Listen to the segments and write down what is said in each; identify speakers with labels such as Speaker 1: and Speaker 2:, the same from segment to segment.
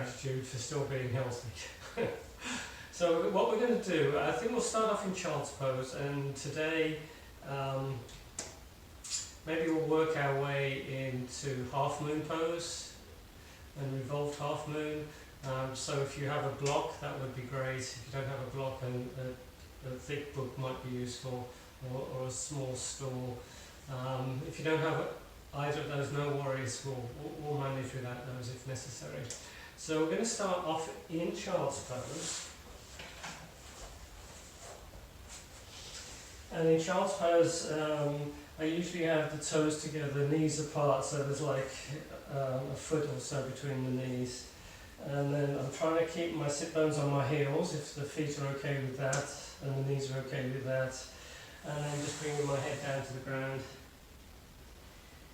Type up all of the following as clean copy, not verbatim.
Speaker 1: gratitude for still being healthy. So what we're going to do, I think we'll start off in child's pose, and today maybe we'll work our way into half moon pose and revolved half moon. So if you have a block, that would be great. If you don't have a block, a thick book might be useful, or a small stool. If you don't have either of those, no worries, we'll manage without those if necessary. So we're going to start off in child's pose. And in child's pose, I usually have the toes together, knees apart, so there's like a foot or so between the knees. And then I'm trying to keep my sit bones on my heels, if the feet are okay with that, and the knees are okay with that. And then just bringing my head down to the ground.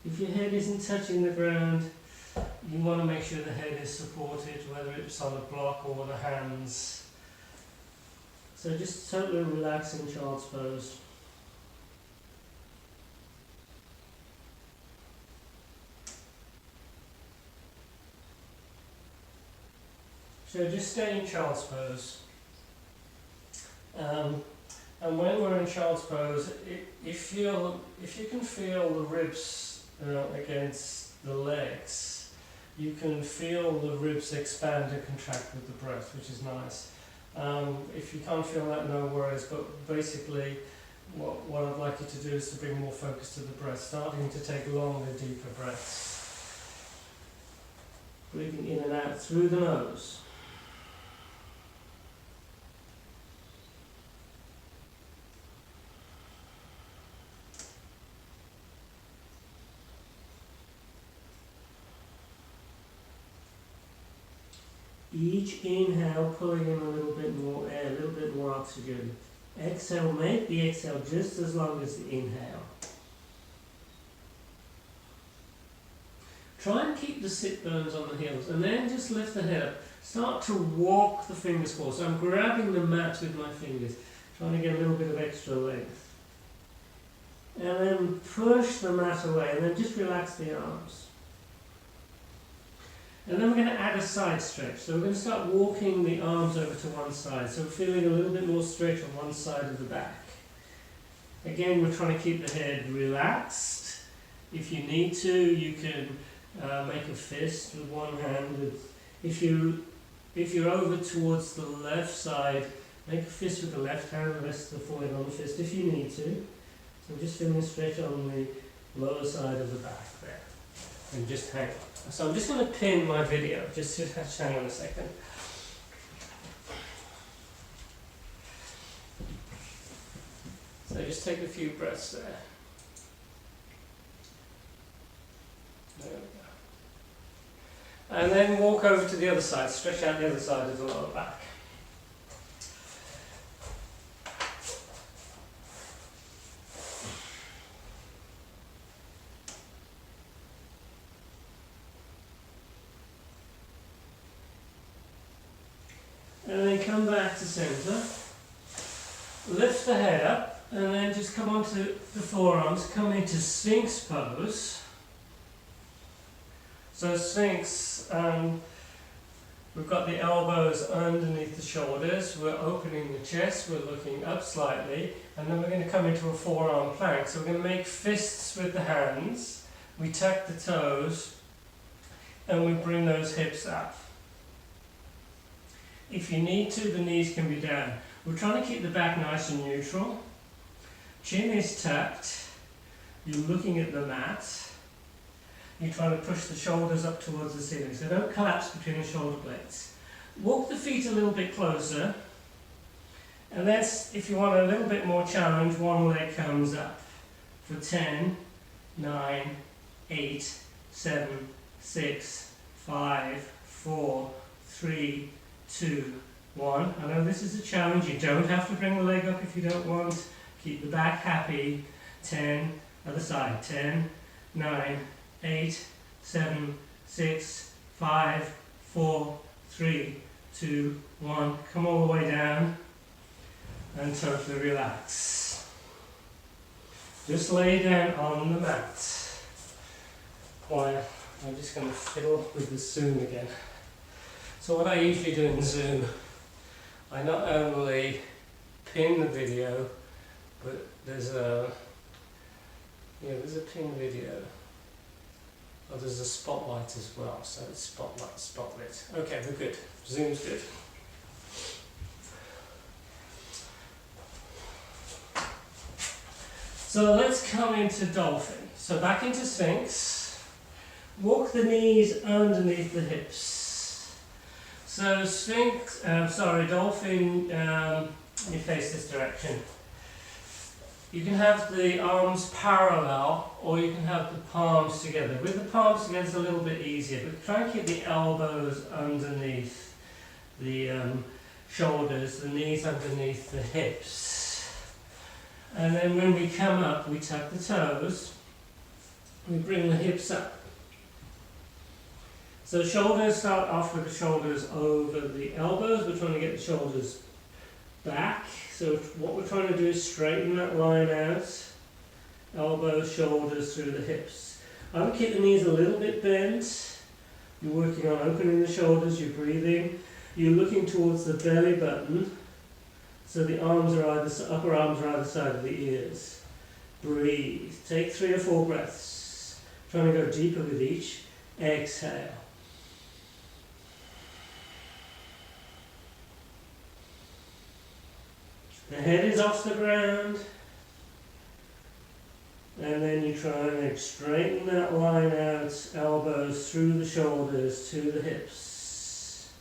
Speaker 1: If your head isn't touching the ground, you want to make sure the head is supported, whether it's on a block or the hands. So just totally relax in child's pose. So just stay in child's pose. And when we're in child's pose, if you can feel the ribs against the legs, you can feel the ribs expand and contract with the breath, which is nice. If you can't feel that, no worries, but basically what I'd like you to do is to bring more focus to the breath, starting to take longer, deeper breaths. Breathing in and out through the nose. Each inhale, pulling in a little bit more air, a little bit more oxygen. Exhale, make the exhale just as long as the inhale. Try and keep the sit bones on the heels, and then just lift the head up. Start to walk the fingers forward. So I'm grabbing the mat with my fingers, trying to get a little bit of extra length. And then push the mat away, and then just relax the arms. And then we're going to add a side stretch. So we're going to start walking the arms over to one side. So we're feeling a little bit more stretch on one side of the back. Again, we're trying to keep the head relaxed. If you need to, you can make a fist with one hand. If you're over towards the left side, make a fist with the left hand, rest the forehead on the fist if you need to. So just feeling a stretch on the lower side of the back there. And just hang on. So I'm just going to pin my video, just hang on a second. So just take a few breaths there. There we go. And then walk over to the other side, stretch out the other side of the lower back. And then come back to centre, lift the head up, and then just come onto the forearms, come into Sphinx pose. So Sphinx, we've got the elbows underneath the shoulders, we're opening the chest, we're looking up slightly, and then we're going to come into a forearm plank. So we're going to make fists with the hands, we tuck the toes, and we bring those hips up. If you need to, the knees can be down. We're trying to keep the back nice and neutral. Chin is tucked. You're looking at the mat. You're trying to push the shoulders up towards the ceiling, so don't collapse between the shoulder blades. Walk the feet a little bit closer. And that's, if you want a little bit more challenge, one leg comes up. For 10, 9, 8, 7, 6, 5, 4, 3, 2, 1. I know this is a challenge. You don't have to bring the leg up if you don't want. Keep the back happy. 10, other side. 10, 9, 8, 7, 6, 5, 4, 3, 2, 1. Come all the way down and totally relax. Just lay down on the mat. While I'm just going to fiddle with the soon again. So what I usually do in Zoom, I not only pin the video, but there's a pin video. Oh, there's a spotlight as well, so it's spotlit. Okay, we're good. Zoom's good. So let's come into dolphin. So back into Sphinx. Walk the knees underneath the hips. So dolphin, you face this direction. You can have the arms parallel, or you can have the palms together. With the palms together it's a little bit easier, but try and keep the elbows underneath the shoulders, the knees underneath the hips. And then when we come up, we tuck the toes, we bring the hips up. So shoulders, start off with the shoulders over the elbows. We're trying to get the shoulders back. So what we're trying to do is straighten that line out. Elbows, shoulders through the hips. I would keep the knees a little bit bent. You're working on opening the shoulders, you're breathing. You're looking towards the belly button. So the arms are upper arms are either side of the ears. Breathe. Take 3 or 4 breaths. Trying to go deeper with each. Exhale. The head is off the ground, and then you try and straighten that line out, elbows through the shoulders to the hips.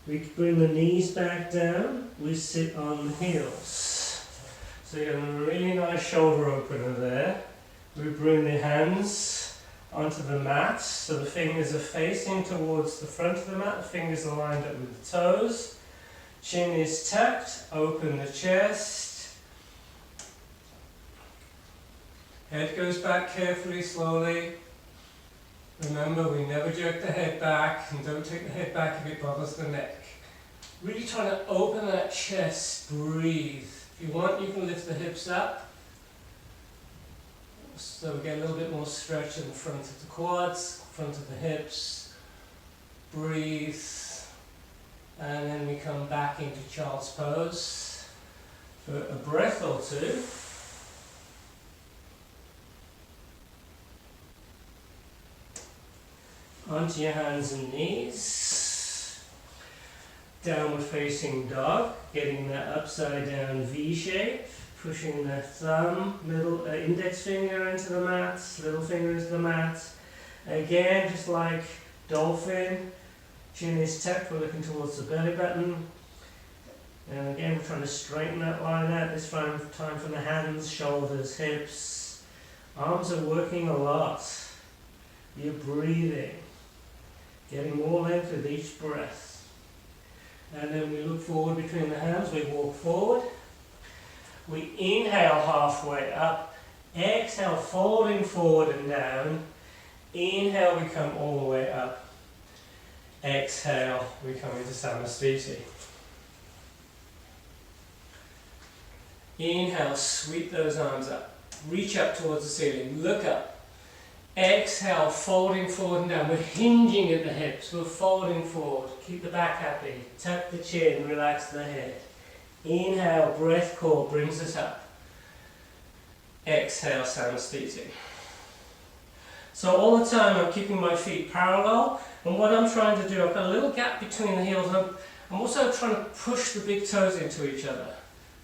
Speaker 1: We bring the knees back down, we sit on the heels. So you have a really nice shoulder opener there. We bring the hands onto the mat, so the fingers are facing towards the front of the mat, the fingers are lined up with the toes. Chin is tucked, open the chest. Head goes back carefully, slowly. Remember, we never jerk the head back, and don't take the head back if it bothers the neck. Really try to open that chest, breathe. If you want, you can lift the hips up. So we get a little bit more stretch in the front of the quads, front of the hips. Breathe. And then we come back into child's pose for a breath or two. Onto your hands and knees. Downward facing dog, getting that upside down V shape, pushing the thumb, middle index finger into the mat, little finger into the mat. Again, just like dolphin. Chin is tucked, we're looking towards the belly button. And again, we're trying to straighten that line out. This time for the hands, shoulders, hips. Arms are working a lot. You're breathing. Getting more length with each breath. And then we look forward between the hands, we walk forward. We inhale halfway up. Exhale, folding forward and down. Inhale, we come all the way up. Exhale, we come into Samastiti. Inhale, sweep those arms up. Reach up towards the ceiling, look up. Exhale, folding forward and down. We're hinging at the hips, we're folding forward. Keep the back happy, tuck the chin, relax the head. Inhale, breath core brings us up. Exhale, Samastiti. So all the time I'm keeping my feet parallel, and what I'm trying to do, I've got a little gap between the heels, and I'm also trying to push the big toes into each other.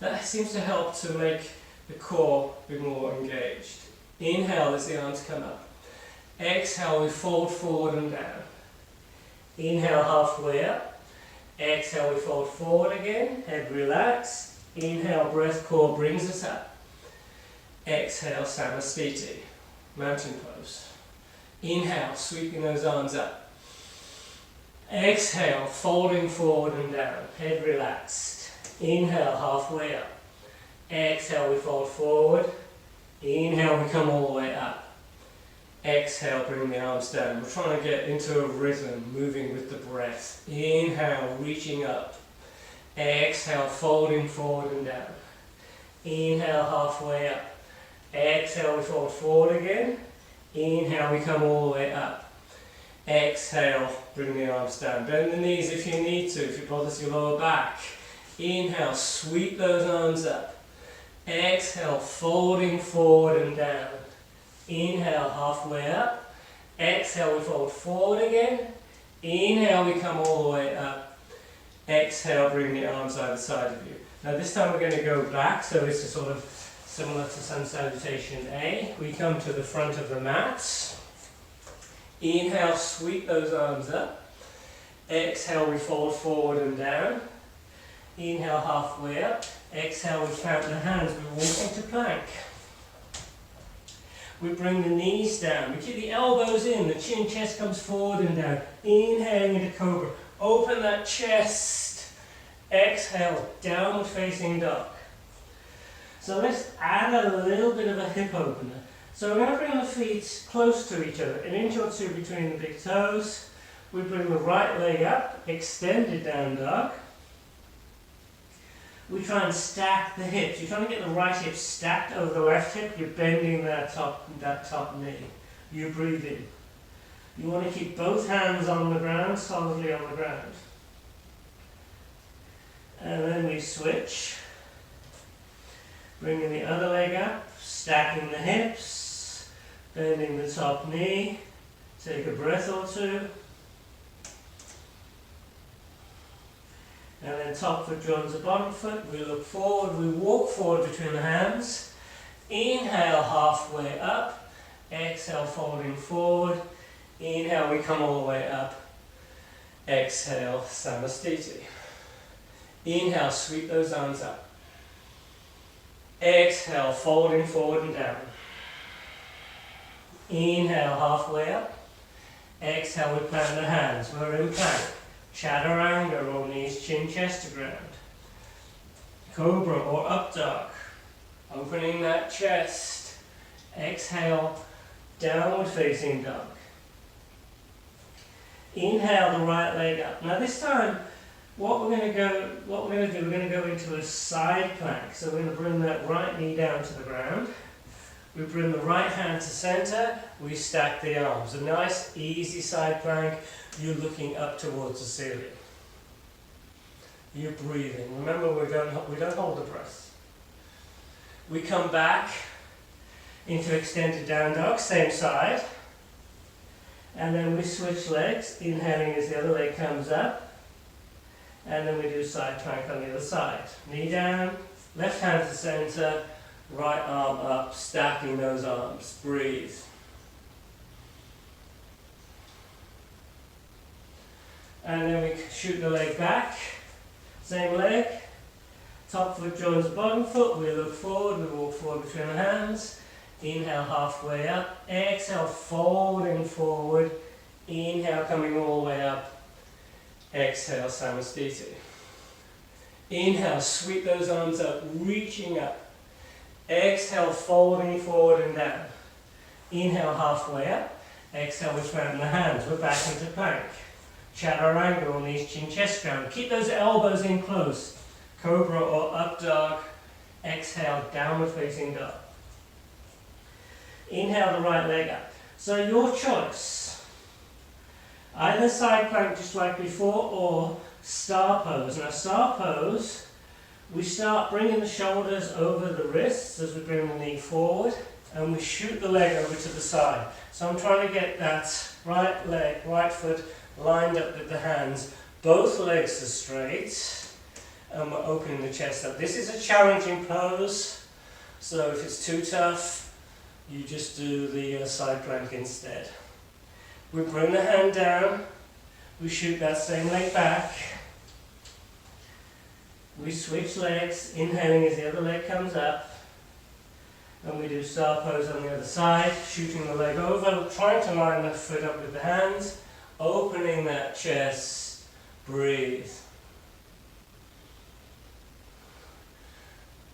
Speaker 1: That seems to help to make the core be more engaged. Inhale as the arms come up. Exhale, we fold forward and down. Inhale, halfway up. Exhale, we fold forward again, head relaxed. Inhale, breath core brings us up. Exhale, Samastiti, mountain pose. Inhale, sweeping those arms up. Exhale, folding forward and down, head relaxed. Inhale, halfway up. Exhale, we fold forward. Inhale, we come all the way up. Exhale, bring the arms down. We're trying to get into a rhythm, moving with the breath. Inhale, reaching up. Exhale, folding forward and down. Inhale, halfway up. Exhale, we fold forward again. Inhale, we come all the way up. Exhale, bring the arms down. Bend the knees if you need to, if it bothers your lower back. Inhale, sweep those arms up. Exhale, folding forward and down. Inhale, halfway up. Exhale, we fold forward again. Inhale, we come all the way up. Exhale, bring the arms either side of you. Now this time we're going to go back, so it's a sort of similar to Sun Salutation A. We come to the front of the mat. Inhale, sweep those arms up. Exhale, we fold forward and down. Inhale, halfway up. Exhale, we count the hands. We walk into plank. We bring the knees down. We keep the elbows in. The chin, chest comes forward and down. Inhaling into cobra. Open that chest. Exhale, downward facing dog. So let's add a little bit of a hip opener. So we're going to bring the feet close to each other, an inch or two between the big toes. We bring the right leg up, extended down dog. We try and stack the hips. You're trying to get the right hip stacked over the left hip. You're bending that top knee. You breathe in. You want to keep both hands on the ground, solidly on the ground. And then we switch. Bringing the other leg up, stacking the hips, bending the top knee. Take a breath or two. And then top foot joins the bottom foot. We look forward, we walk forward between the hands. Inhale, halfway up. Exhale, folding forward. Inhale, we come all the way up. Exhale, Samastiti. Inhale, sweep those arms up. Exhale, folding forward and down. Inhale, halfway up. Exhale, we plant the hands. We're in plank. Chaturanga, roll knees, chin, chest to ground. Cobra or up dog. Opening that chest. Exhale, downward facing dog. Inhale the right leg up. Now this time, we're going to go into a side plank. So we're going to bring that right knee down to the ground. We bring the right hand to center. We stack the arms. A nice, easy side plank. You're looking up towards the ceiling. You're breathing. Remember, we don't hold the breath. We come back into extended down dog, same side. And then we switch legs, inhaling as the other leg comes up. And then we do side plank on the other side. Knee down, left hand to center, right arm up, stacking those arms. Breathe. And then we shoot the leg back. Same leg. Top foot joins the bottom foot. We look forward, we walk forward between the hands. Inhale, halfway up. Exhale, folding forward. Inhale, coming all the way up. Exhale, Samastiti. Inhale, sweep those arms up, reaching up. Exhale, folding forward and down. Inhale, halfway up. Exhale, we straighten the hands. We're back into plank. Chaturanga on knees, chin, chest ground. Keep those elbows in close. Cobra or up dog. Exhale, downward facing dog. Inhale the right leg up. So your choice. Either side plank just like before or star pose. Now star pose, we start bringing the shoulders over the wrists as we bring the knee forward and we shoot the leg over to the side. So I'm trying to get that right leg, right foot lined up with the hands. Both legs are straight and we're opening the chest up. This is a challenging pose, so if it's too tough, you just do the side plank instead. We bring the hand down, we shoot that same leg back, we switch legs, inhaling as the other leg comes up, and we do star pose on the other side, shooting the leg over, trying to line the foot up with the hands, opening that chest, breathe.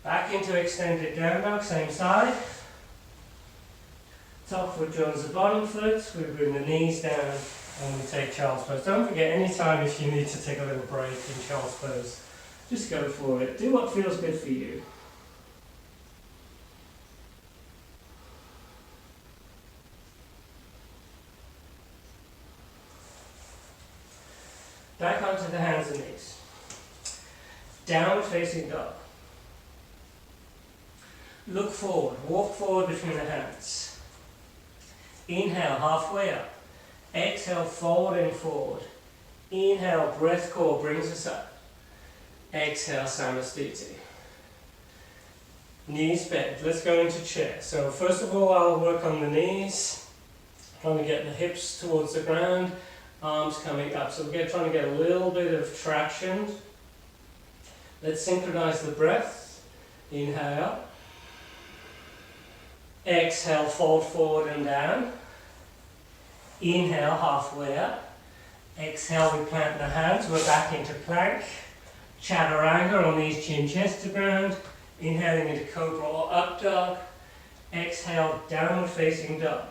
Speaker 1: Back into extended down dog, same side. Top foot joins the bottom foot, we bring the knees down and we take child's pose. Don't forget, anytime if you need to take a little break in child's pose, just go for it. Do what feels good for you. Back onto the hands and knees. Downward facing dog. Look forward, walk forward between the hands. Inhale, halfway up. Exhale, forward and forward. Inhale, breath core brings us up. Exhale, Samasthiti. Knees bent. Let's go into chair. So first of all, I'll work on the knees. Trying to get the hips towards the ground, arms coming up. So we're trying to get a little bit of traction. Let's synchronize the breath. Inhale. Exhale, fold forward and down. Inhale, halfway up. Exhale, we plant the hands. We're back into plank. Chaturanga on knees, chin, chest to ground. Inhaling into cobra or up dog. Exhale, downward facing dog.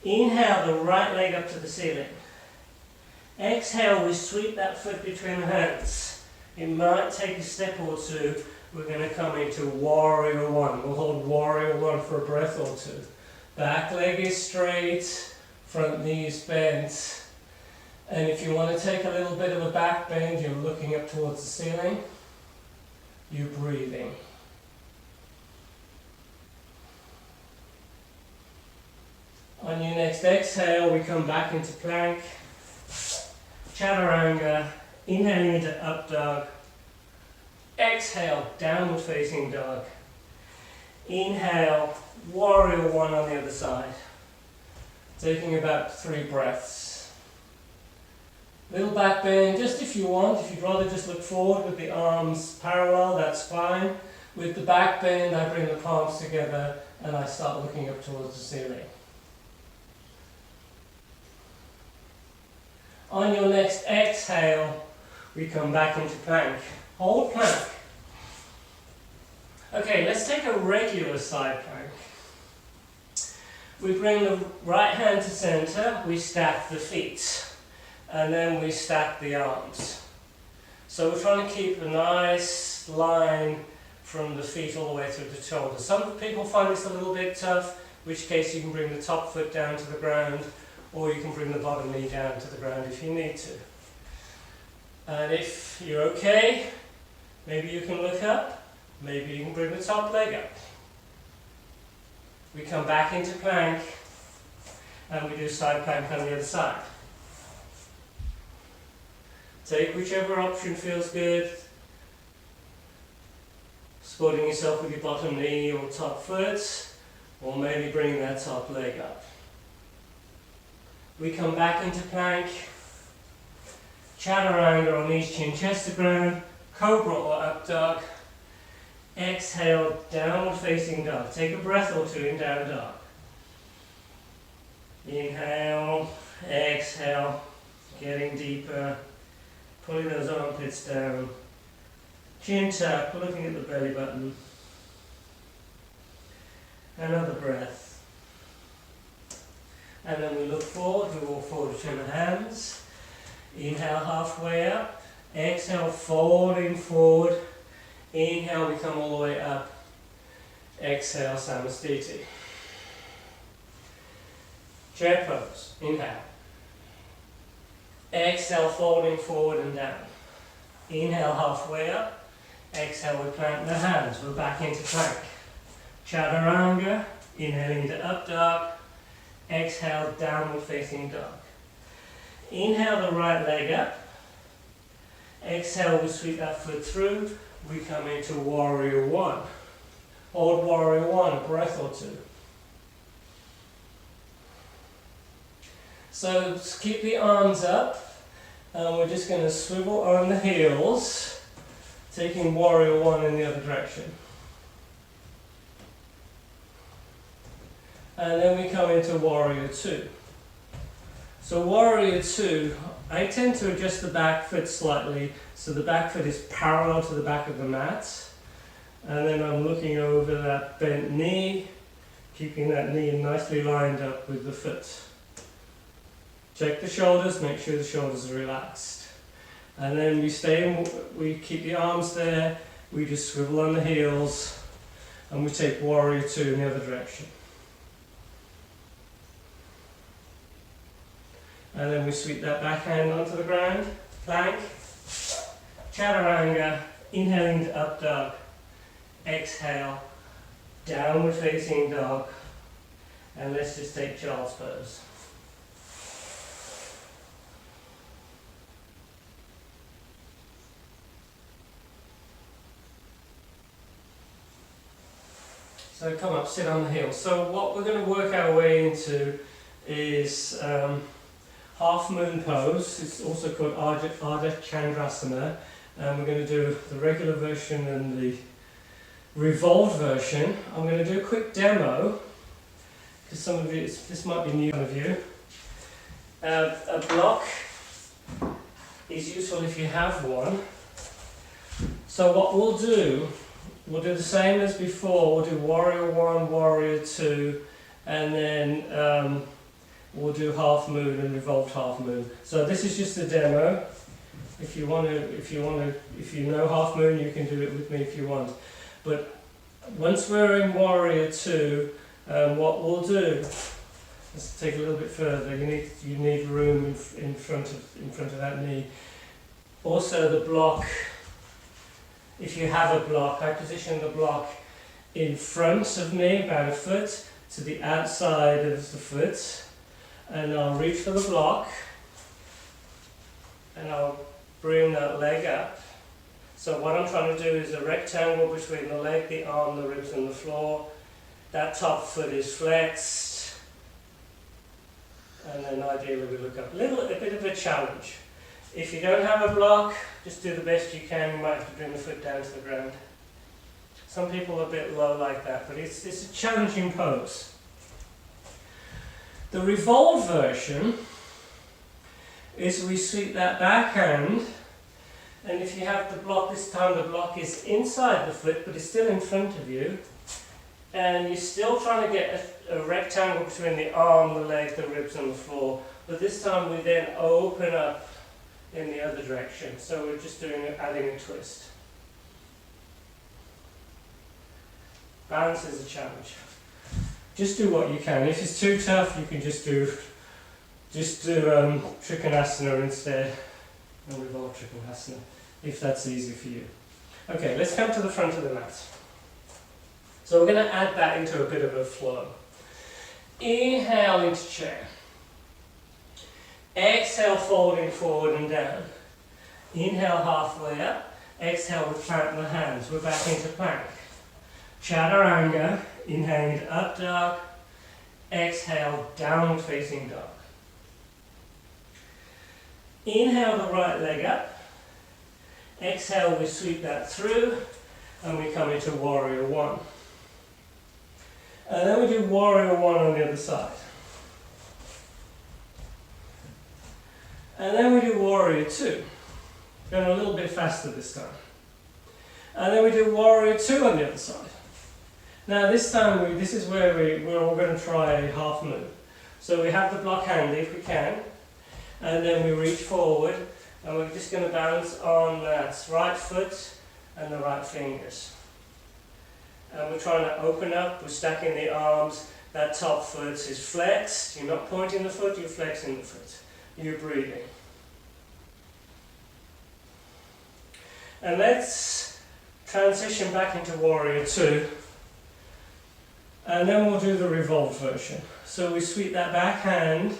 Speaker 1: Inhale, the right leg up to the ceiling. Exhale, we sweep that foot between the hands. It might take a step or two. We're going to come into warrior one. We'll hold warrior one for a breath or two. Back leg is straight, front knee is bent. And if you want to take a little bit of a back bend, you're looking up towards the ceiling. You're breathing. On your next exhale, we come back into plank. Chaturanga, inhaling into up dog. Exhale, downward facing dog. Inhale, warrior one on the other side. Taking about 3 breaths. Little back bend, just if you want. If you'd rather just look forward with the arms parallel, that's fine. With the back bend, I bring the palms together and I start looking up towards the ceiling. On your next exhale, we come back into plank. Hold plank. Okay, let's take a regular side plank. We bring the right hand to center, we stack the feet, and then we stack the arms. So we're trying to keep a nice line from the feet all the way through the shoulders. Some people find this a little bit tough, in which case you can bring the top foot down to the ground, or you can bring the bottom knee down to the ground if you need to. And if you're okay, maybe you can look up, maybe you can bring the top leg up. We come back into plank, and we do side plank on the other side. Take whichever option feels good. Supporting yourself with your bottom knee or top foot, or maybe bringing that top leg up. We come back into plank. Chaturanga on knees, chin, chest to ground. Cobra or up dog. Exhale, downward facing dog. Take a breath or two in down dog. Inhale, exhale, getting deeper, pulling those armpits down. Chin tuck, looking at the belly button. Another breath. And then we look forward, we walk forward between the hands. Inhale, halfway up. Exhale, folding forward. Inhale, we come all the way up. Exhale, Samasthiti. Chair pose. Inhale. Exhale, folding forward and down. Inhale, halfway up. Exhale, we plant the hands. We're back into plank. Chaturanga. Inhaling into up dog. Exhale, downward facing dog. Inhale the right leg up. Exhale, we sweep that foot through. We come into warrior one. Hold warrior one, a breath or two. So just keep the arms up, and we're just going to swivel on the heels, taking warrior one in the other direction. And then we come into warrior two. So warrior two, I tend to adjust the back foot slightly so the back foot is parallel to the back of the mat. And then I'm looking over that bent knee, keeping that knee nicely lined up with the foot. Check the shoulders, make sure the shoulders are relaxed. And then we keep the arms there, we just swivel on the heels, and we take warrior two in the other direction. And then we sweep that back hand onto the ground. Plank, chaturanga, inhaling to up dog, exhale, downward facing dog, and let's just take child's pose. So come up, sit on the heels. So what we're going to work our way into is half moon pose. It's also called Ardha Chandrasana. And we're going to do the regular version and the revolved version. I'm going to do a quick demo, because some of you, this might be new to some of you. A block is useful if you have one. So what we'll do the same as before. We'll do warrior 1, warrior 2, and then we'll do half moon and revolved half moon. So this is just a demo. If you know half moon, you can do it with me if you want. But once we're in warrior 2, what we'll do, let's take a little bit further. You need room in front of that knee. Also the block. If you have a block, I position the block in front of me, about a foot, to the outside of the foot, and I'll reach for the block, and I'll bring that leg up. So what I'm trying to do is a rectangle between the leg, the arm, the ribs and the floor. That top foot is flexed, and then ideally we look up. A bit of a challenge. If you don't have a block, just do the best you can. You might have to bring the foot down to the ground. Some people are a bit low like that, but it's a challenging pose. The revolved version is we sweep that backhand, and if you have the block, this time the block is inside the foot, but it's still in front of you, and you're still trying to get a rectangle between the arm, the leg, the ribs and the floor, but this time we then open up in the other direction. So we're just adding a twist. Balance is a challenge. Just do what you can. If it's too tough, you can just do Trikonasana instead, and revolve Trikonasana, if that's easy for you. Okay, let's come to the front of the mat. So we're going to add that into a bit of a flow. Inhale into chair. Exhale, folding forward and down. Inhale, halfway up. Exhale, we plant the hands. We're back into plank. Chaturanga, inhaling to up dog. Exhale, downward facing dog. Inhale the right leg up. Exhale, we sweep that through, and we come into warrior 1. And then we do warrior 1 on the other side. And then we do warrior 2. Going a little bit faster this time. And then we do warrior 2 on the other side. Now this time, this is where we're all going to try a half moon. So we have the block handy if we can. And then we reach forward, and we're just going to balance on that right foot and the right fingers. And we're trying to open up, we're stacking the arms. That top foot is flexed. You're not pointing the foot, you're flexing the foot. You're breathing. And let's transition back into warrior 2. And then we'll do the revolved version. So we sweep that back hand.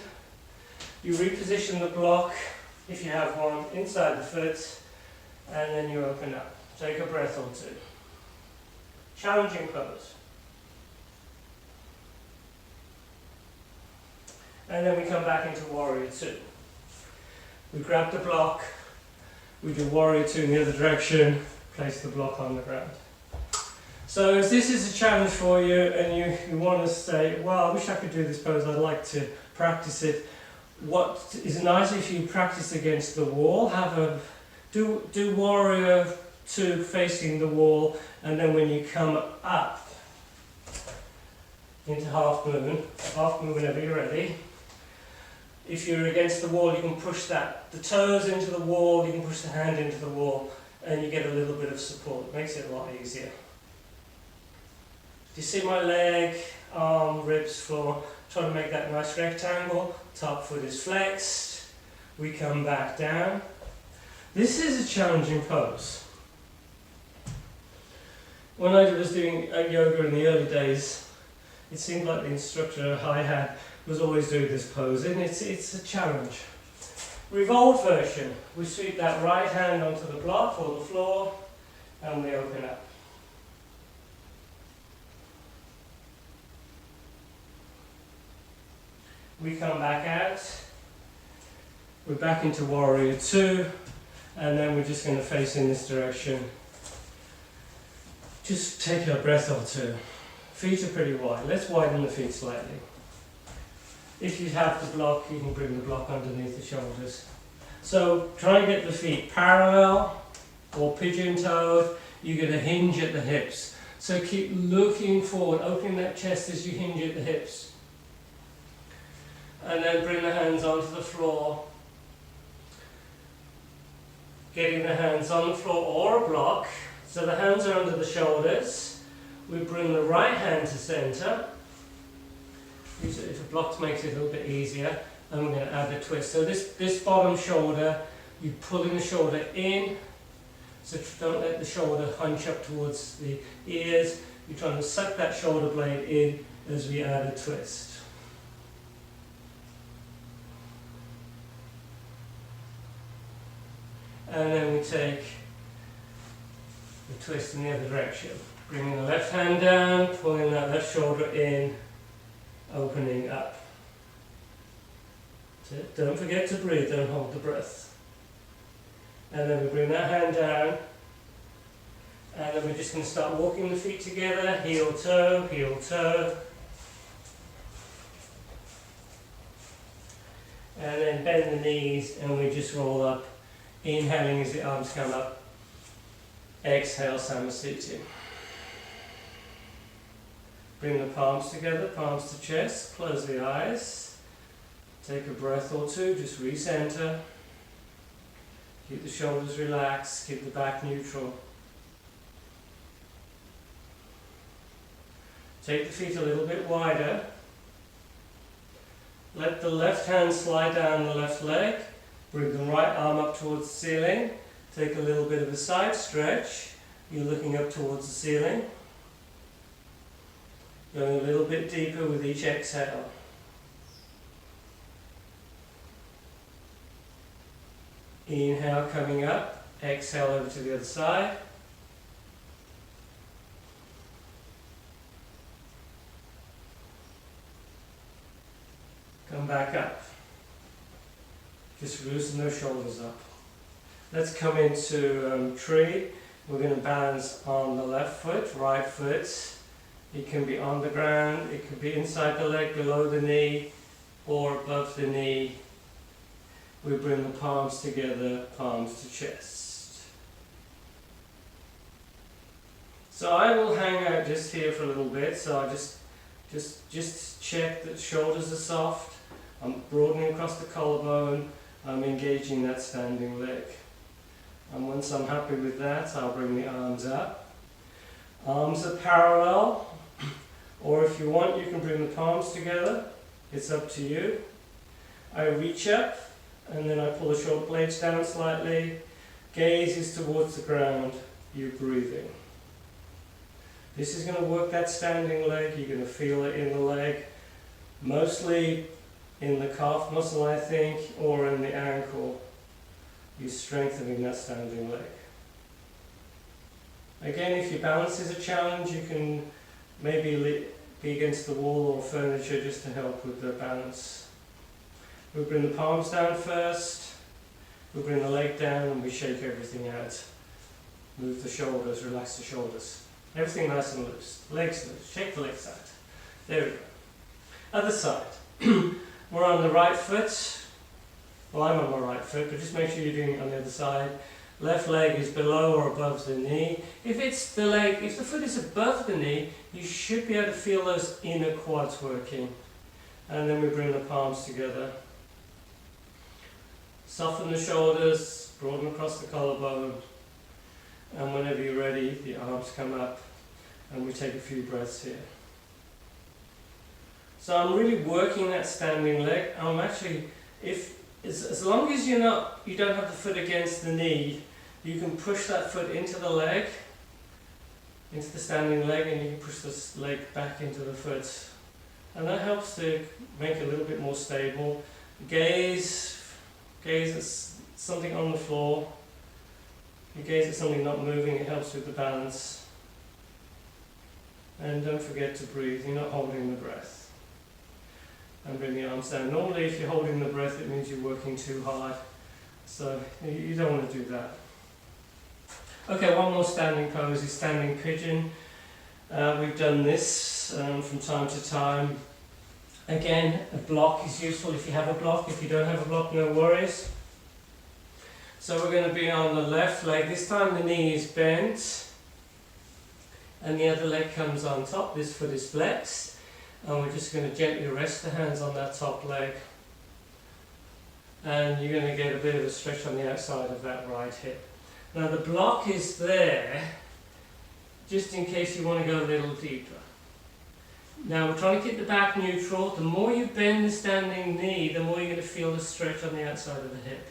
Speaker 1: You reposition the block, if you have one, inside the foot. And then you open up. Take a breath or two. Challenging pose. And then we come back into warrior 2. We grab the block, we do warrior 2 in the other direction, place the block on the ground. So if this is a challenge for you and you want to say, well, I wish I could do this pose, I'd like to practice it. What is nice if you practice against the wall, do warrior 2 facing the wall, and then when you come up into half moon whenever you're ready. If you're against the wall, you can push the toes into the wall, you can push the hand into the wall, and you get a little bit of support. It makes it a lot easier. Do you see my leg, arm, ribs, floor? Trying to make that nice rectangle. Top foot is flexed. We come back down. This is a challenging pose. When I was doing yoga in the early days, it seemed like the instructor I had was always doing this pose, and it's a challenge. Revolved version. We sweep that right hand onto the block or the floor, and we open up. We come back out. We're back into warrior two, and then we're just going to face in this direction. Just take a breath or two. Feet are pretty wide. Let's widen the feet slightly. If you have the block, you can bring the block underneath the shoulders. So try and get the feet parallel or pigeon-toed. You're going to hinge at the hips. So keep looking forward, opening that chest as you hinge at the hips. And then bring the hands onto the floor. Getting the hands on the floor or a block. So the hands are under the shoulders. We bring the right hand to center. If a block makes it a little bit easier. And we're going to add a twist. So this bottom shoulder, you're pulling the shoulder in. So don't let the shoulder hunch up towards the ears. You're trying to suck that shoulder blade in as we add a twist. And then we take the twist in the other direction. Bringing the left hand down, pulling that left shoulder in, opening up. So don't forget to breathe, don't hold the breath. And then we bring that hand down, and then we're just going to start walking the feet together, heel toe, heel toe. And then bend the knees, and we just roll up. Inhaling as the arms come up. Exhale, Samasthiti. Bring the palms together, palms to chest, close the eyes. Take a breath or two, just recenter. Keep the shoulders relaxed, keep the back neutral. Take the feet a little bit wider. Let the left hand slide down the left leg. Bring the right arm up towards the ceiling. Take a little bit of a side stretch. You're looking up towards the ceiling. Going a little bit deeper with each exhale. Inhale, coming up. Exhale over to the other side. Come back up. Just loosen those shoulders up. Let's come into tree. We're going to balance on the left foot, right foot. It can be on the ground, it could be inside the leg, below the knee, or above the knee. We bring the palms together, palms to chest. So I will hang out just here for a little bit. So I just check that shoulders are soft. I'm broadening across the collarbone. I'm engaging that standing leg. And once I'm happy with that, I'll bring the arms up. Arms are parallel, or if you want, you can bring the palms together. It's up to you. I reach up, and then I pull the shoulder blades down slightly. Gaze is towards the ground. You're breathing. This is going to work that standing leg. You're going to feel it in the leg. Mostly in the calf muscle, I think, or in the ankle. You're strengthening that standing leg. Again, if your balance is a challenge, you can maybe be against the wall or furniture just to help with the balance. We'll bring the palms down first. We'll bring the leg down and we shake everything out. Move the shoulders, relax the shoulders. Everything nice and loose. Legs loose. Shake the legs out. There we go. Other side. We're on the right foot. Well, I'm on my right foot, but just make sure you're doing it on the other side. Left leg is below or above the knee. If the foot is above the knee, you should be able to feel those inner quads working. And then we bring the palms together. Soften the shoulders, broaden across the collarbone. And whenever you're ready, the arms come up and we take a few breaths here. So I'm really working that standing leg. I'm actually, if as long as you don't have the foot against the knee, you can push that foot into the leg, into the standing leg, and you can push this leg back into the foot. And that helps to make it a little bit more stable. Gaze at something on the floor. You gaze at something not moving, it helps with the balance. And don't forget to breathe, you're not holding the breath. And bring the arms down. Normally if you're holding the breath it means you're working too hard. So you don't want to do that. Okay, one more standing pose is standing pigeon. We've done this from time to time. Again, a block is useful if you have a block. If you don't have a block, no worries. So we're going to be on the left leg. This time the knee is bent and the other leg comes on top. This foot is flexed and we're just going to gently rest the hands on that top leg. And you're going to get a bit of a stretch on the outside of that right hip. Now the block is there just in case you want to go a little deeper. Now we're trying to keep the back neutral. The more you bend the standing knee, the more you're going to feel the stretch on the outside of the hip.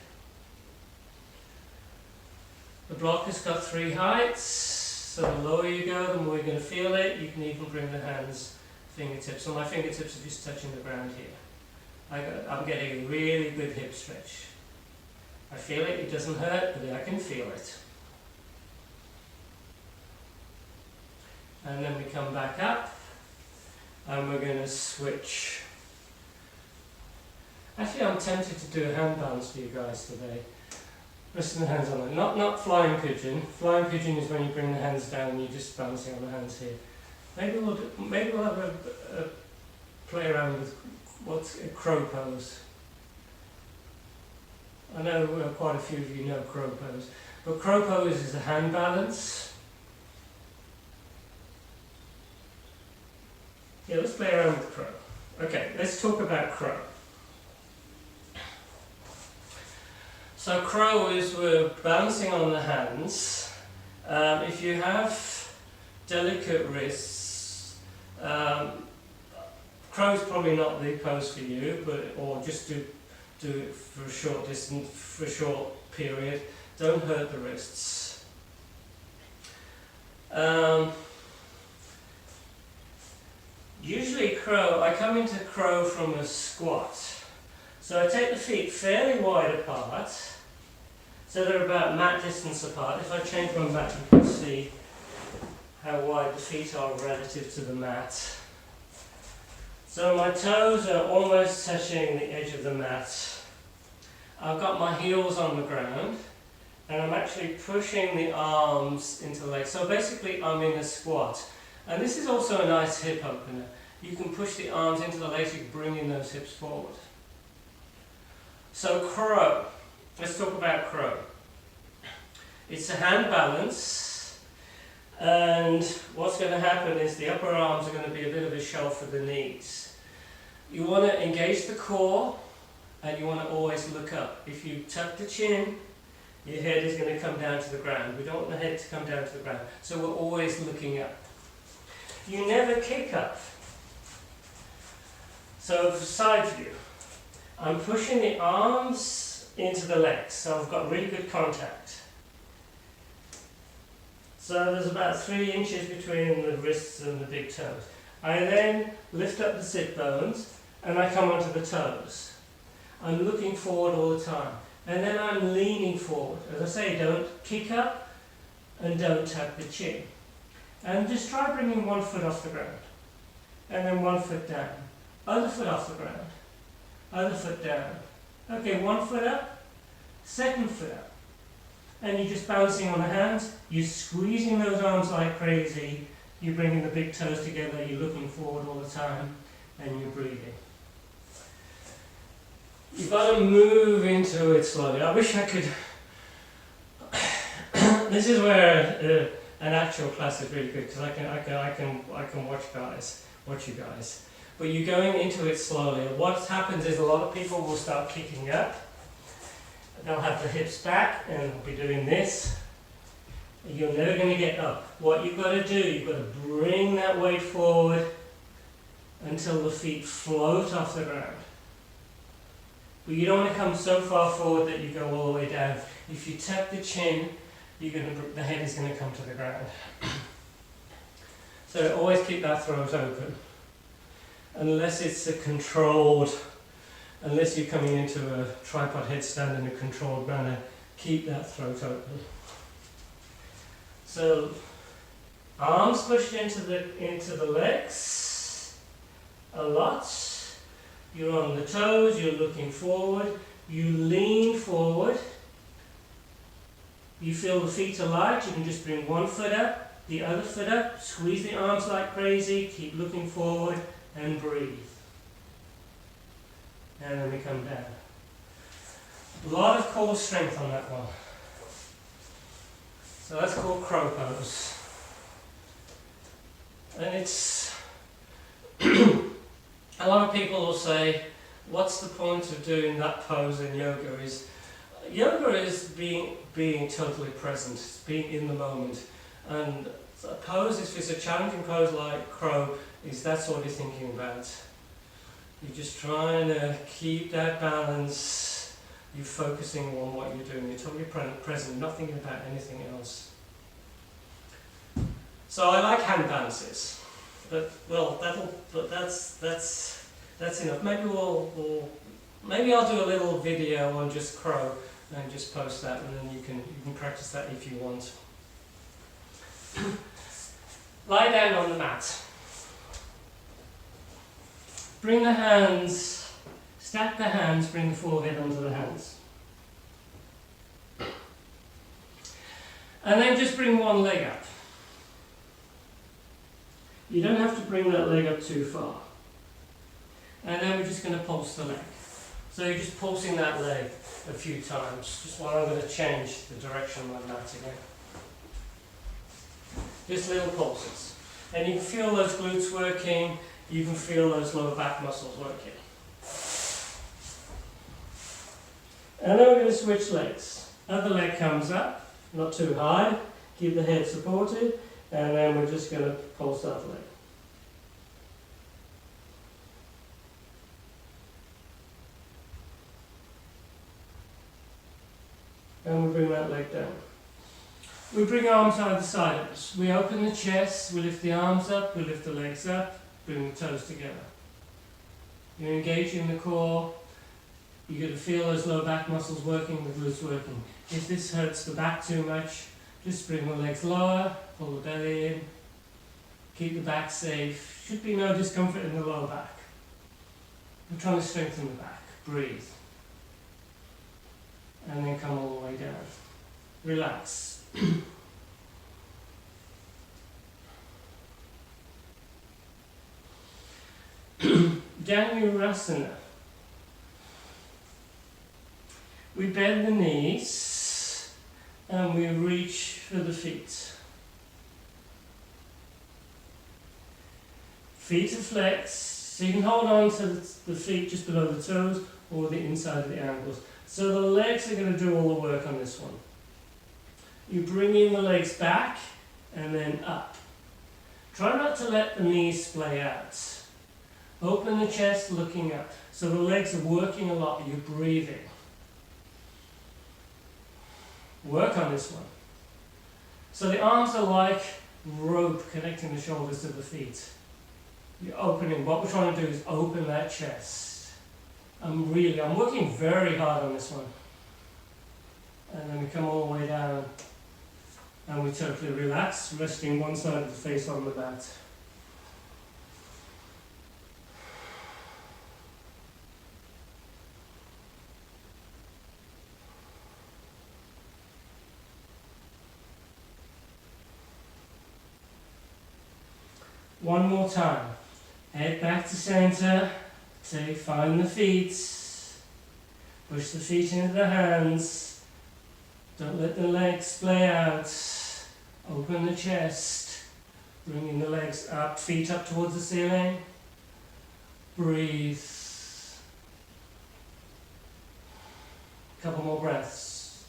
Speaker 1: The block has got 3 heights, so the lower you go, the more you're going to feel it. You can even bring the hands, fingertips. So my fingertips are just touching the ground here. I'm getting a really good hip stretch. I feel it, it doesn't hurt, but I can feel it. And then we come back up, and we're going to switch. Actually, I'm tempted to do a hand balance for you guys today. Resting the hands on it. Not flying pigeon. Flying pigeon is when you bring the hands down and you're just balancing on the hands here. Maybe we'll have a play around with what's a crow pose. I know quite a few of you know crow pose. But crow pose is a hand balance. Yeah, let's play around with crow. Okay, let's talk about crow. So crow is we're balancing on the hands. If you have delicate wrists, crow's probably not the pose for you, or just do it for a short distance, for a short period. Don't hurt the wrists. Usually crow, I come into crow from a squat. So I take the feet fairly wide apart, so they're about mat distance apart. If I change my mat, you can see how wide the feet are relative to the mat. So my toes are almost touching the edge of the mat. I've got my heels on the ground, and I'm actually pushing the arms into the legs. So basically I'm in a squat. And this is also a nice hip opener. You can push the arms into the legs, you can bring in those hips forward. So crow, let's talk about crow. It's a hand balance, and what's going to happen is the upper arms are going to be a bit of a shelf for the knees. You want to engage the core, and you want to always look up. If you tuck the chin, your head is going to come down to the ground. We don't want the head to come down to the ground, so we're always looking up. You never kick up. So side view. I'm pushing the arms into the legs, so I've got really good contact. So there's about 3 inches between the wrists and the big toes. I then lift up the sit bones and I come onto the toes. I'm looking forward all the time. And then I'm leaning forward. As I say, don't kick up and don't tuck the chin. And just try bringing one foot off the ground. And then one foot down. Other foot off the ground. Other foot down. Okay, one foot up, second foot up. And you're just bouncing on the hands, you're squeezing those arms like crazy, you're bringing the big toes together, you're looking forward all the time, and you're breathing. You've got to move into it slowly. I wish I could... This is where an actual class is really good, because I can watch you guys. But you're going into it slowly. What happens is a lot of people will start kicking up. They'll have the hips back and they'll be doing this. You're never going to get up. What you've got to do, you've got to bring that weight forward until the feet float off the ground. But you don't want to come so far forward that you go all the way down. If you tap the chin, the head is going to come to the ground. So always keep that throat open. Unless it's a controlled, unless you're coming into a tripod headstand in a controlled manner, keep that throat open. So arms pushed into the legs a lot. You're on the toes, you're looking forward, you lean forward. You feel the feet are light, you can just bring one foot up, the other foot up, squeeze the arms like crazy, keep looking forward and breathe. And then we come down. A lot of core strength on that one. So that's called crow pose. And it's a lot of people will say, what's the point of doing that pose in yoga? Yoga is being totally present, it's being in the moment. And a pose, if it's a challenging pose like crow, that's what you're thinking about. You're just trying to keep that balance. You're focusing on what you're doing. You're totally present, not thinking about anything else. So I like hand balances, but that's enough. Maybe I'll do a little video on just crow and just post that, and then you can practice that if you want. Lie down on the mat. Bring the hands, stack the hands, bring the forehead onto the hands. And then just bring one leg up. You don't have to bring that leg up too far. And then we're just going to pulse the leg. So you're just pulsing that leg a few times, just while I'm going to change the direction of my mat again. Just little pulses. And you can feel those glutes working, you can feel those lower back muscles working. And then we're going to switch legs. Other leg comes up, not too high, keep the head supported, and then we're just going to pulse that leg. And we bring that leg down. We bring arms either side of us. We open the chest, we lift the arms up, we lift the legs up, bring the toes together. You're engaging the core. You're going to feel those lower back muscles working, the glutes working. If this hurts the back too much, just bring the legs lower, pull the belly in, keep the back safe. Should be no discomfort in the lower back. We're trying to strengthen the back. Breathe. And then come all the way down. Relax. Chandrasana. We bend the knees and we reach for the feet. Feet are flexed, so you can hold on to the feet just below the toes or the inside of the ankles. So the legs are going to do all the work on this one. You bring in the legs back and then up. Try not to let the knees splay out. Open the chest, looking up. So the legs are working a lot, but you're breathing. Work on this one. So the arms are like rope connecting the shoulders to the feet. You're opening. What we're trying to do is open that chest. I'm working very hard on this one. And then we come all the way down and we totally relax, resting one side of the face on the mat. One more time. Head back to center. Find the feet. Push the feet into the hands. Don't let the legs splay out. Open the chest. Bringing the legs up, feet up towards the ceiling. Breathe. Couple more breaths.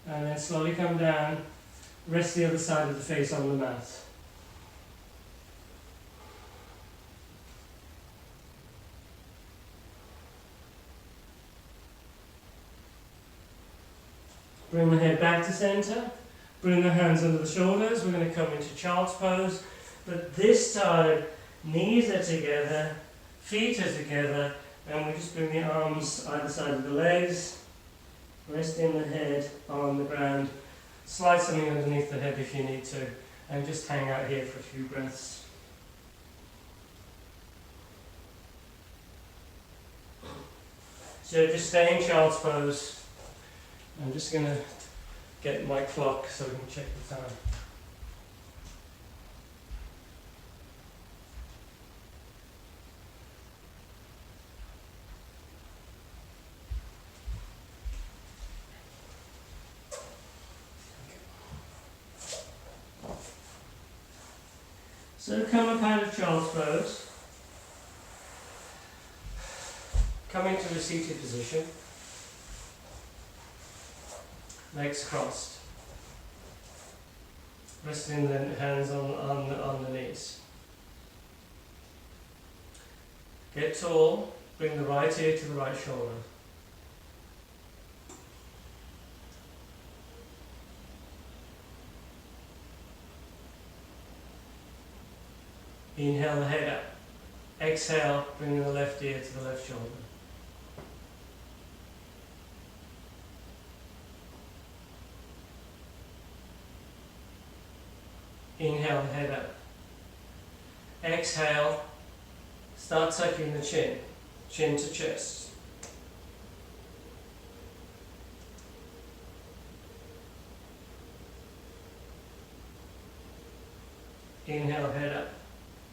Speaker 1: And then slowly come down. Rest the other side of the face on the mat. Bring the head back to center. Bring the hands under the shoulders. We're going to come into child's pose. But this time, knees are together, feet are together, and we just bring the arms either side of the legs, resting the head on the ground. Slide something underneath the head if you need to, and just hang out here for a few breaths. So just stay in child's pose. I'm just going to get my clock so we can check the time. So come up out of child's pose. Come into a seated position. Legs crossed. Resting the hands on the knees. Get tall. Bring the right ear to the right shoulder. Inhale the head up. Exhale, bring the left ear to the left shoulder. Inhale the head up. Exhale, start tucking the chin, chin to chest. Inhale, head up.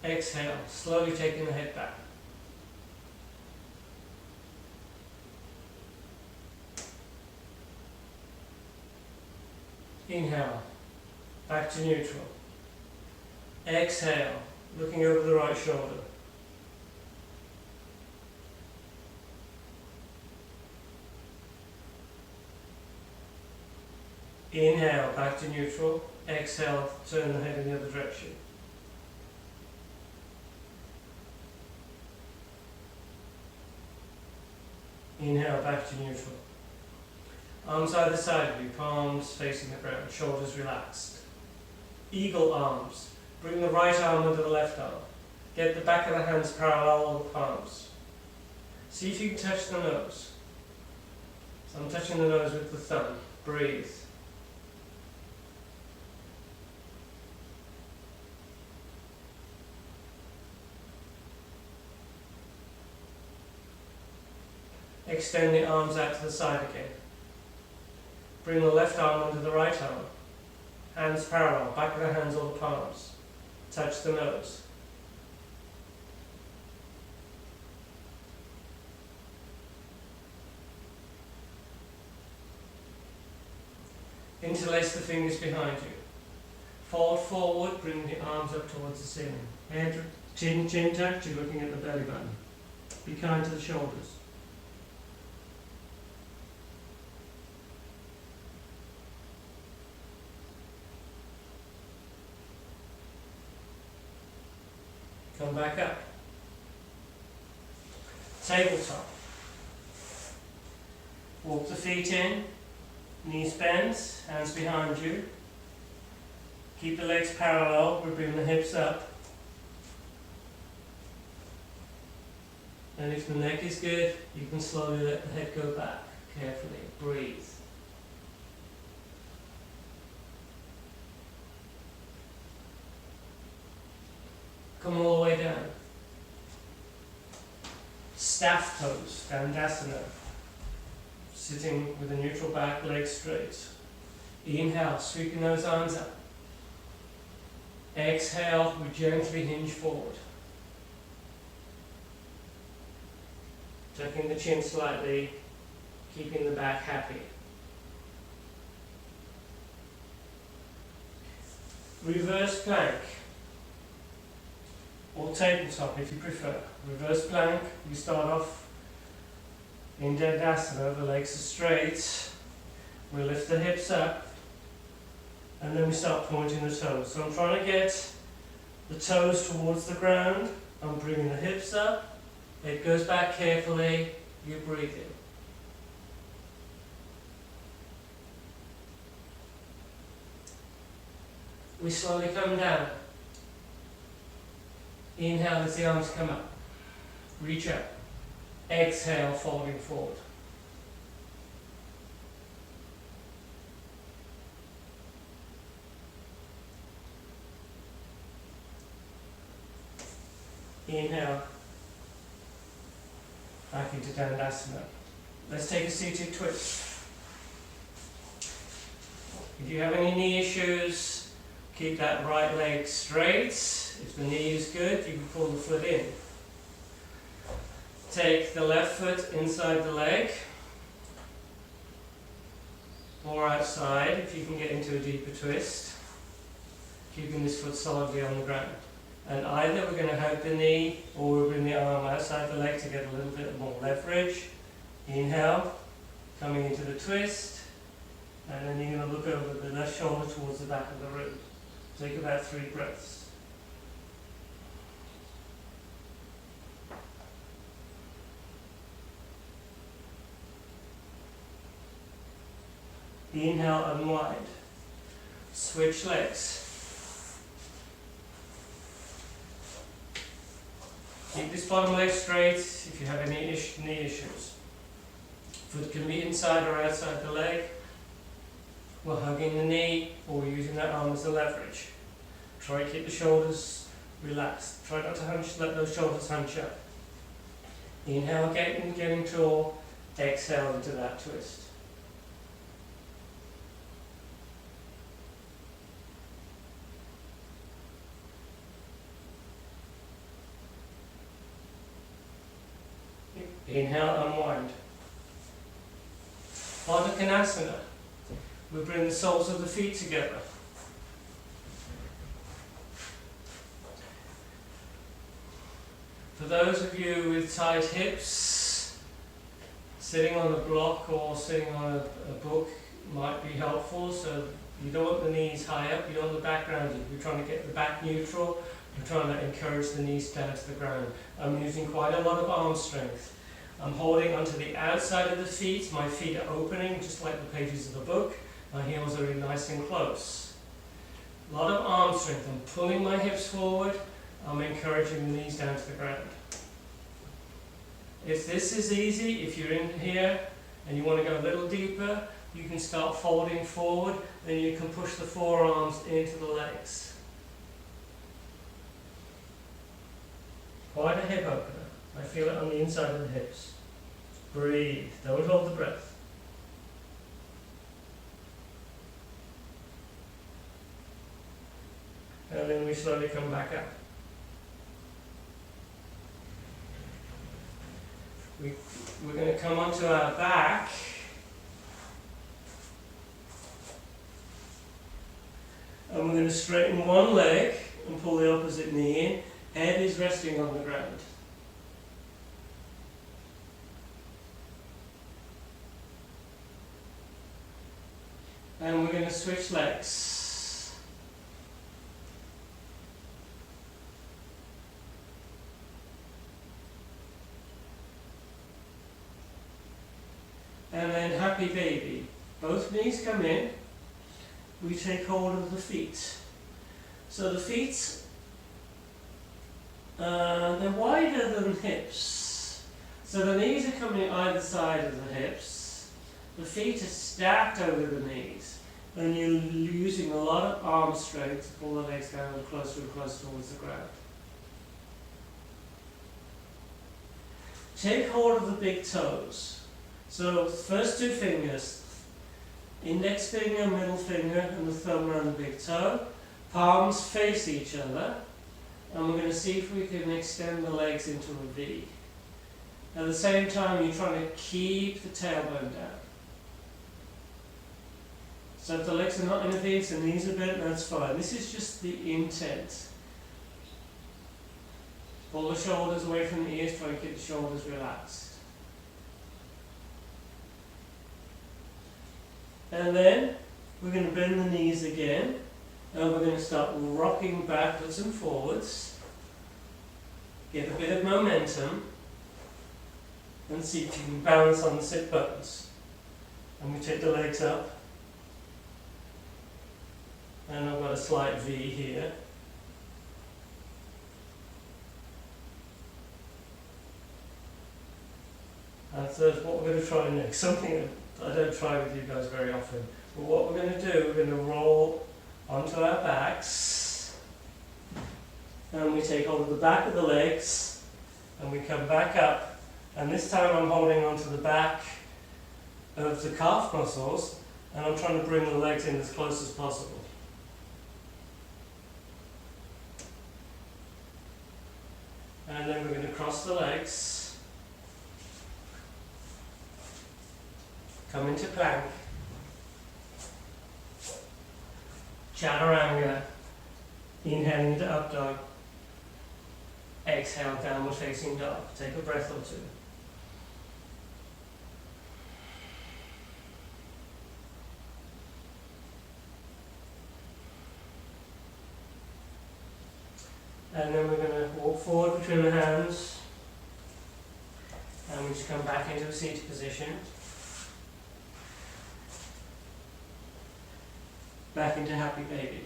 Speaker 1: Exhale, slowly taking the head back. Inhale, back to neutral. Exhale, looking over the right shoulder. Inhale, back to neutral. Exhale, turn the head in the other direction. Inhale, back to neutral. Arms either side of you, palms facing the ground, shoulders relaxed. Eagle arms. Bring the right arm under the left arm. Get the back of the hands parallel with the palms. See if you can touch the nose. So I'm touching the nose with the thumb. Breathe. Extend the arms out to the side again. Bring the left arm under the right arm. Hands parallel, back of the hands on the palms. Touch the nose. Interlace the fingers behind you. Fold forward, bring the arms up towards the ceiling. Head, chin touch, you're looking at the belly button. Be kind to the shoulders. Come back up. Tabletop. Walk the feet in, knees bent, hands behind you. Keep the legs parallel, we bring the hips up. And if the neck is good, you can slowly let the head go back, carefully. Breathe. Come all the way down. Staff pose, Dandasana. Sitting with a neutral back, legs straight. Inhale, sweeping those arms up. Exhale, we gently hinge forward. Tucking the chin slightly, keeping the back happy. Reverse plank. Or tabletop if you prefer. Reverse plank, we start off in Dandasana, the legs are straight. We lift the hips up and then we start pointing the toes. So I'm trying to get the toes towards the ground. I'm bringing the hips up. It goes back carefully. You breathe in. We slowly come down. Inhale as the arms come up. Reach up. Exhale, folding forward. Inhale. Back into Dandasana. Let's take a seated twist. If you have any knee issues, keep that right leg straight. If the knee is good, you can pull the foot in. Take the left foot inside the leg, or outside if you can get into a deeper twist, keeping this foot solidly on the ground. And either we're going to hug the knee or we'll bring the arm outside the leg to get a little bit more leverage. Inhale, coming into the twist, and then you're going to look over the left shoulder towards the back of the room. Take about 3 breaths. Inhale, unwind. Switch legs. Keep this bottom leg straight if you have any knee issues. Foot can be inside or outside the leg. We're hugging the knee or we're using that arm as a leverage. Try to keep the shoulders relaxed. Try not to let those shoulders hunch up. Inhale, getting tall. Exhale into that twist. Inhale, unwind. Bakasana. We bring the soles of the feet together. For those of you with tight hips, sitting on a block or sitting on a book might be helpful. So you don't want the knees high up, you don't want the back rounded. You're trying to get the back neutral. You're trying to encourage the knees down to the ground. I'm using quite a lot of arm strength. I'm holding onto the outside of the feet. My feet are opening just like the pages of the book. My heels are really nice and close. A lot of arm strength. I'm pulling my hips forward. I'm encouraging the knees down to the ground. If this is easy, if you're in here and you want to go a little deeper, you can start folding forward. Then you can push the forearms into the legs. Quite a hip opener. I feel it on the inside of the hips. Breathe. Don't hold the breath. And then we slowly come back up. We're going to come onto our back. And we're going to straighten one leg and pull the opposite knee in. Head is resting on the ground. And we're going to switch legs. And then happy baby. Both knees come in. We take hold of the feet. So the feet, they're wider than hips. So the knees are coming either side of the hips. The feet are stacked over the knees, and you're using a lot of arm strength to pull the legs down closer and closer towards the ground. Take hold of the big toes. So first 2 fingers, index finger, middle finger, and the thumb around the big toe. Palms face each other, and we're going to see if we can extend the legs into a V. At the same time, you're trying to keep the tailbone down. So if the legs are not in a V, it's the knees a bit, that's fine. This is just the intent. Pull the shoulders away from the ears, try to keep the shoulders relaxed. And then we're going to bend the knees again, and we're going to start rocking backwards and forwards. Get a bit of momentum, and see if you can balance on the sit bones. And we take the legs up. And I've got a slight V here. And so what we're going to try next, something that I don't try with you guys very often, but what we're going to do, we're going to roll onto our backs, and we take hold of the back of the legs, and we come back up, and this time I'm holding onto the back of the calf muscles, and I'm trying to bring the legs in as close as possible. And then we're going to cross the legs, come into plank, chaturanga, inhale into up dog, exhale downward facing dog. Take a breath or two. And then we're going to walk forward between the hands, and we just come back into a seated position. Back into happy baby.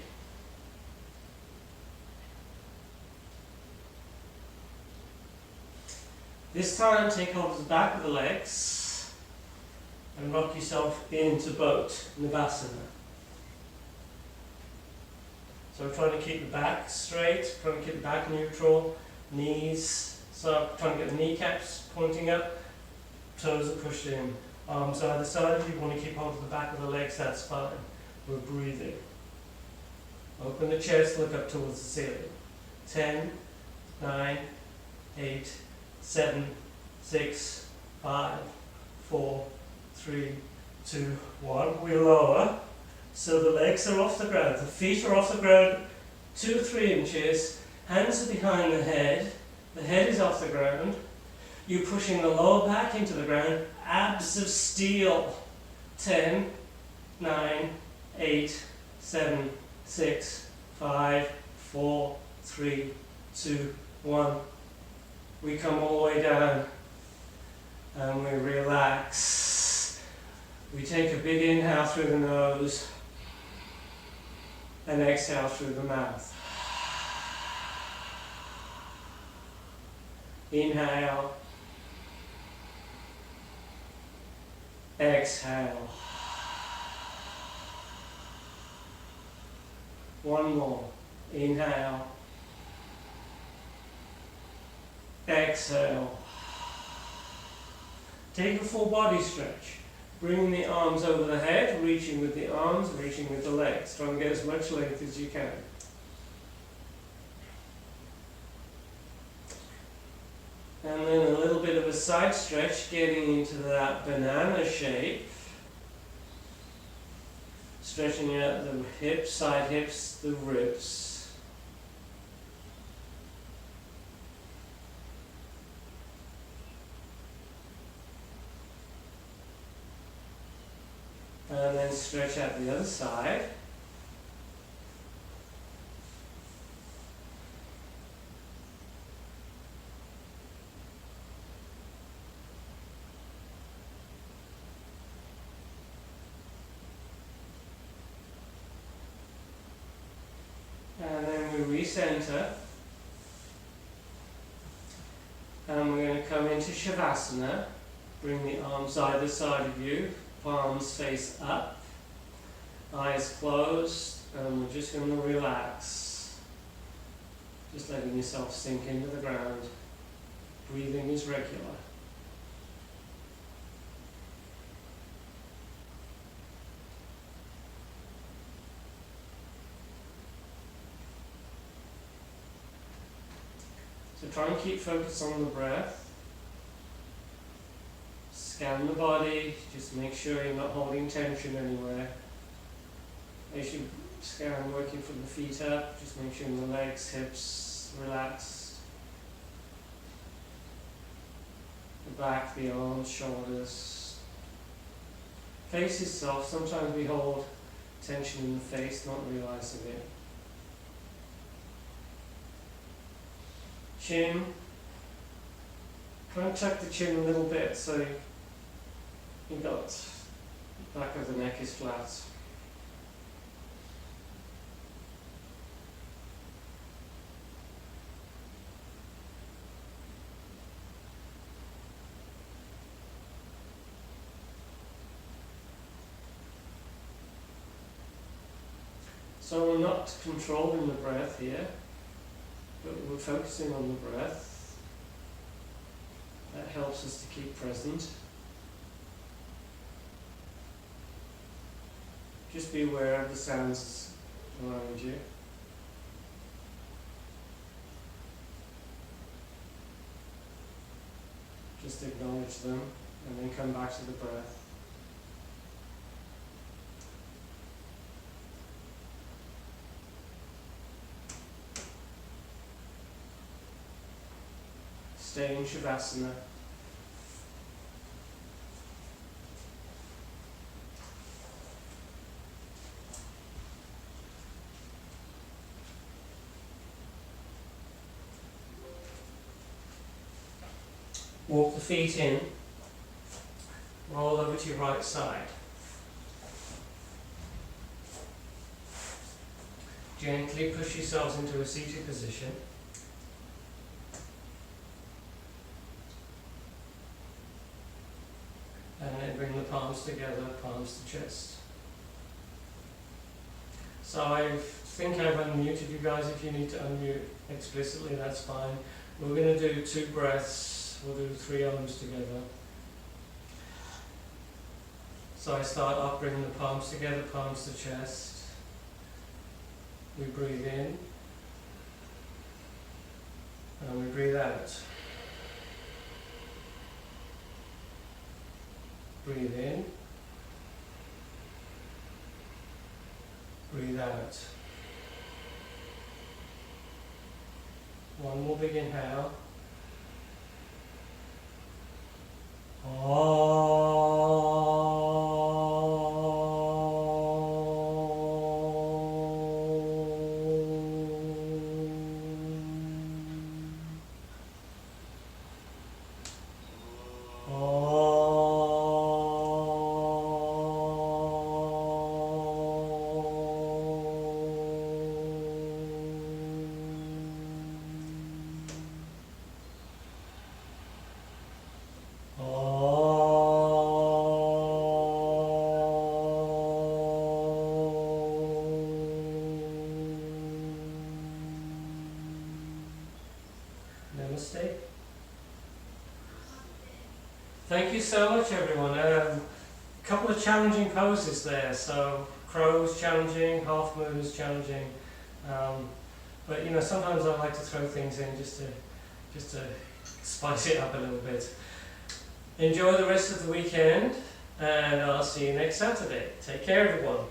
Speaker 1: This time take hold of the back of the legs and rock yourself into boat, Bakasana. So I'm trying to keep the back straight, trying to keep the back neutral, knees, so I'm trying to get the kneecaps pointing up, toes are pushed in, arms either side. If you want to keep hold of the back of the legs, that's fine. We're breathing. Open the chest, look up towards the ceiling. 10, 9, 8, 7, 6, 5, 4, 3, 2, 1. We lower. So the legs are off the ground. The feet are off the ground 2 or 3 inches. Hands are behind the head. The head is off the ground. You're pushing the lower back into the ground. Abs of steel. 10, 9, 8, 7, 6, 5, 4, 3, 2, 1. We come all the way down and we relax. We take a big inhale through the nose and exhale through the mouth. Inhale. Exhale. One more. Inhale. Exhale. Take a full body stretch. Bringing the arms over the head, reaching with the arms, reaching with the legs. Try and get as much length as you can. And then a little bit of a side stretch, getting into that banana shape. Stretching out the hips, side hips, the ribs. And then stretch out the other side. And then we recenter. And we're going to come into Shavasana. Bring the arms either side of you. Palms face up, eyes closed, and we're just going to relax. Just letting yourself sink into the ground. Breathing is regular. So try and keep focus on the breath. Scan the body, just make sure you're not holding tension anywhere. As you scan, working from the feet up, just make sure the legs, hips relaxed. The back, the arms, shoulders. Face is soft. Sometimes we hold tension in the face, not realizing it. Chin. Try and tuck the chin a little bit so you've got the back of the neck is flat. So we're not controlling the breath here, but we're focusing on the breath. That helps us to keep present. Just be aware of the sounds around you. Just acknowledge them and then come back to the breath. Stay in Shavasana. Walk the feet in, roll over to your right side. Gently push yourselves into a seated position. And then bring the palms together, palms to chest. So I think I've unmuted you guys. If you need to unmute explicitly, that's fine. We're going to do 2 breaths. We'll do 3 arms together. So I start off bringing the palms together, palms to chest. We breathe in. And we breathe out. Breathe in. Breathe out. One more big inhale. Namaste. Thank you so much, everyone. A couple of challenging poses there. So crow's challenging, half moon is challenging, but you know, sometimes I like to throw things in just to spice it up a little bit. Enjoy the rest of the weekend, and I'll see you next Saturday. Take care, everyone.